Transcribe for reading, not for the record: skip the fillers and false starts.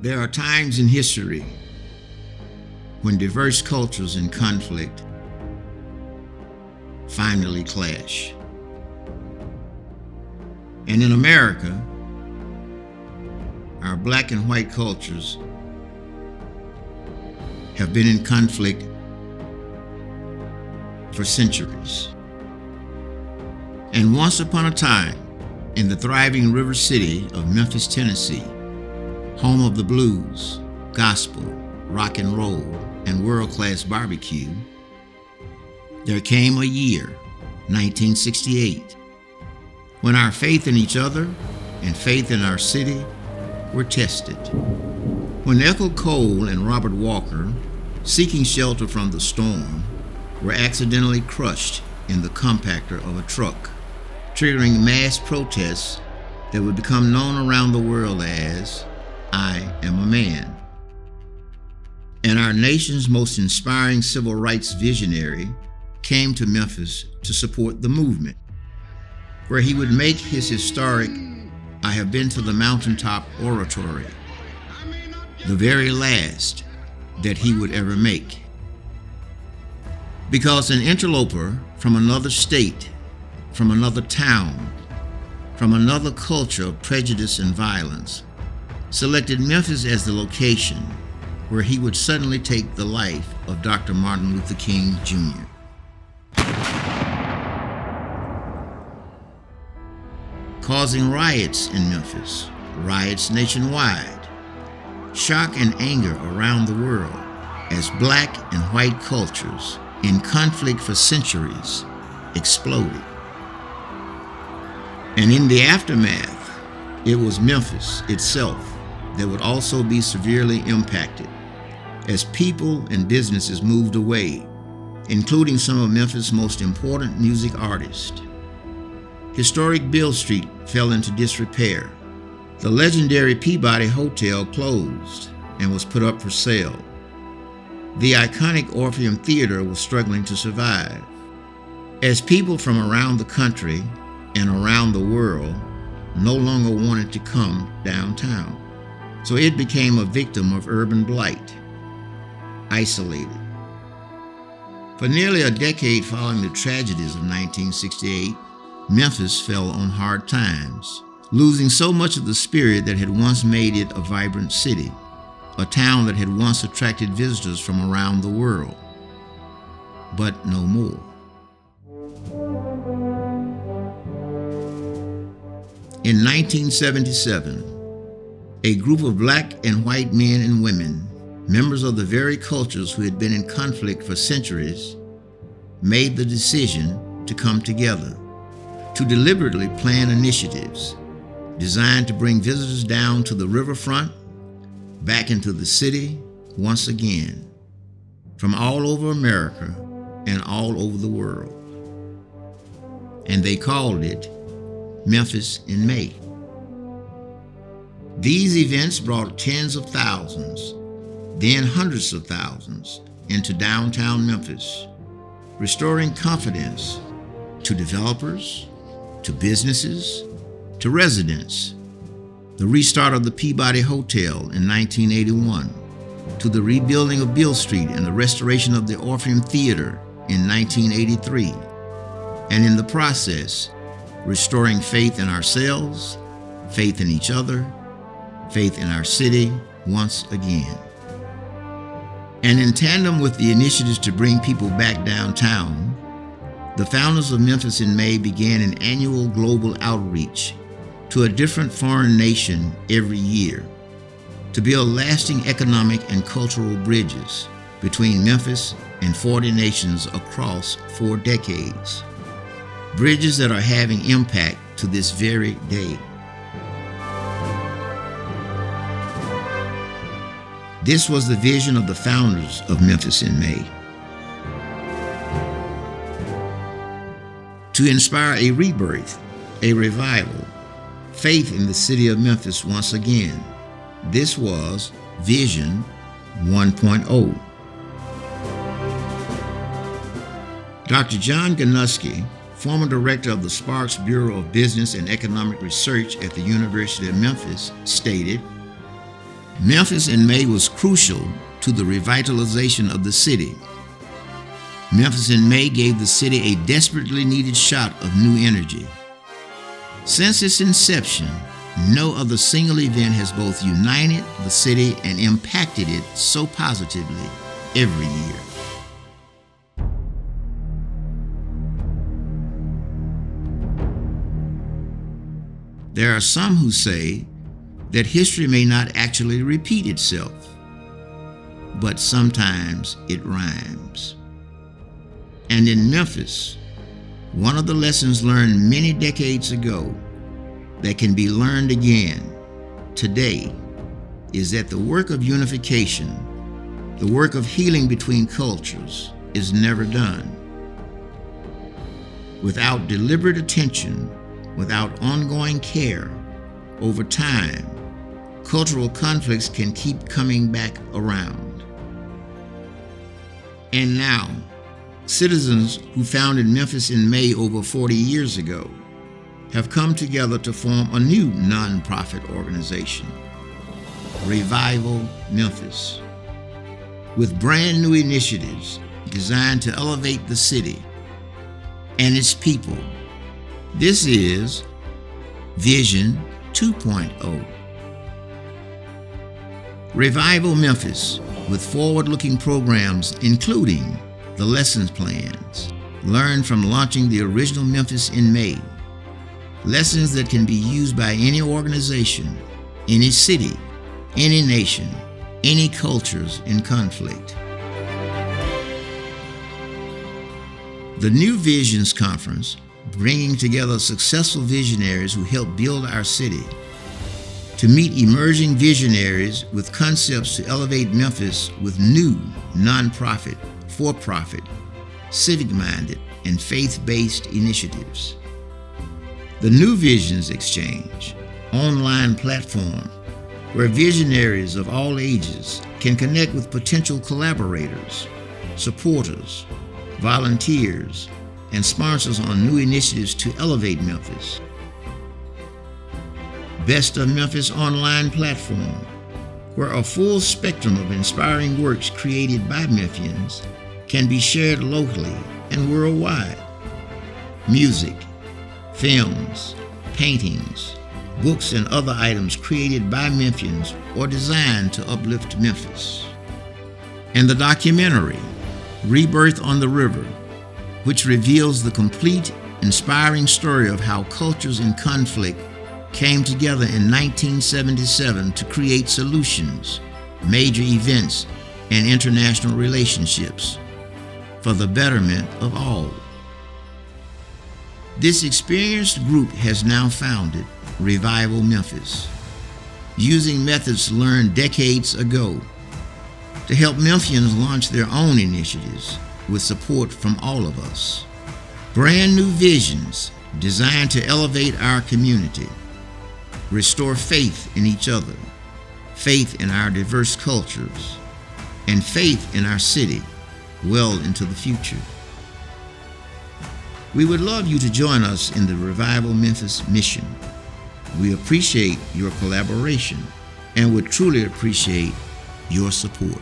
There are times in history when diverse cultures in conflict finally clash. And in America, our black and white cultures have been in conflict for centuries. And once upon a time, in the thriving river city of Memphis, Tennessee, home of the blues, gospel, rock and roll, and world-class barbecue, there came a year, 1968, when our faith in each other and faith in our city were tested. When Ethel Cole and Robert Walker, seeking shelter from the storm, were accidentally crushed in the compactor of a truck, triggering mass protests that would become known around the world as "I Am a Man." And our nation's most inspiring civil rights visionary came to Memphis to support the movement, where he would make his historic "I Have Been to the Mountaintop" oratory, the very last that he would ever make. Because an interloper from another state, from another town, from another culture of prejudice and violence, selected Memphis as the location where he would suddenly take the life of Dr. Martin Luther King Jr. Causing riots in Memphis, riots nationwide, shock and anger around the world as black and white cultures in conflict for centuries exploded. And in the aftermath, it was Memphis itself that would also be severely impacted as people and businesses moved away, including some of Memphis' most important music artists. Historic Beale Street fell into disrepair. The legendary Peabody Hotel closed and was put up for sale. The iconic Orpheum Theater was struggling to survive, as people from around the country and around the world no longer wanted to come downtown. So it became a victim of urban blight, isolated. For nearly a decade following the tragedies of 1968, Memphis fell on hard times, losing so much of the spirit that had once made it a vibrant city, a town that had once attracted visitors from around the world, but no more. In 1977, a group of black and white men and women, members of the very cultures who had been in conflict for centuries, made the decision to come together, to deliberately plan initiatives designed to bring visitors down to the riverfront, back into the city once again, from all over America and all over the world. And they called it Memphis in May. These events brought tens of thousands, then hundreds of thousands, into downtown Memphis, restoring confidence to developers, to businesses, to residents. The restart of the Peabody Hotel in 1981, to the rebuilding of Beale Street and the restoration of the Orpheum Theater in 1983, and in the process, restoring faith in ourselves, faith in each other, faith in our city once again. And in tandem with the initiatives to bring people back downtown, the founders of Memphis in May began an annual global outreach to a different foreign nation every year to build lasting economic and cultural bridges between Memphis and 40 nations across 4 decades. Bridges that are having impact to this very day. This was the vision of the founders of Memphis in May. To inspire a rebirth, a revival, faith in the city of Memphis once again. This was Vision 1.0. Dr. John Ganuski, former director of the Sparks Bureau of Business and Economic Research at the University of Memphis, stated, Memphis in May was crucial to the revitalization of the city. Memphis in May gave the city a desperately needed shot of new energy. Since its inception, no other single event has both united the city and impacted it so positively every year. There are some who say that history may not actually repeat itself, but sometimes it rhymes. And in Memphis, one of the lessons learned many decades ago that can be learned again today is that the work of unification, the work of healing between cultures, is never done. Without deliberate attention, without ongoing care, over time, cultural conflicts can keep coming back around. And now, citizens who founded Memphis in May over 40 years ago have come together to form a new nonprofit organization, Revival Memphis, with brand new initiatives designed to elevate the city and its people. This is Vision 2.0. Revival Memphis, with forward-looking programs including the lessons plans learned from launching the original Memphis in May. Lessons that can be used by any organization, any city, any nation, any cultures in conflict. The New Visions Conference, bringing together successful visionaries who help build our city, to meet emerging visionaries with concepts to elevate Memphis with new nonprofit, for-profit, civic-minded, and faith-based initiatives. The New Visions Exchange, online platform where visionaries of all ages can connect with potential collaborators, supporters, volunteers, and sponsors on new initiatives to elevate Memphis. Best of Memphis online platform, where a full spectrum of inspiring works created by Memphians can be shared locally and worldwide. Music, films, paintings, books, and other items created by Memphians or designed to uplift Memphis. And the documentary, Rebirth on the River, which reveals the complete, inspiring story of how cultures in conflict came together in 1977 to create solutions, major events, and international relationships for the betterment of all. This experienced group has now founded Revival Memphis, using methods learned decades ago to help Memphians launch their own initiatives with support from all of us. Brand new visions designed to elevate our community, restore faith in each other, faith in our diverse cultures, and faith in our city well into the future. We would love you to join us in the Revival Memphis mission. We appreciate your collaboration and would truly appreciate your support.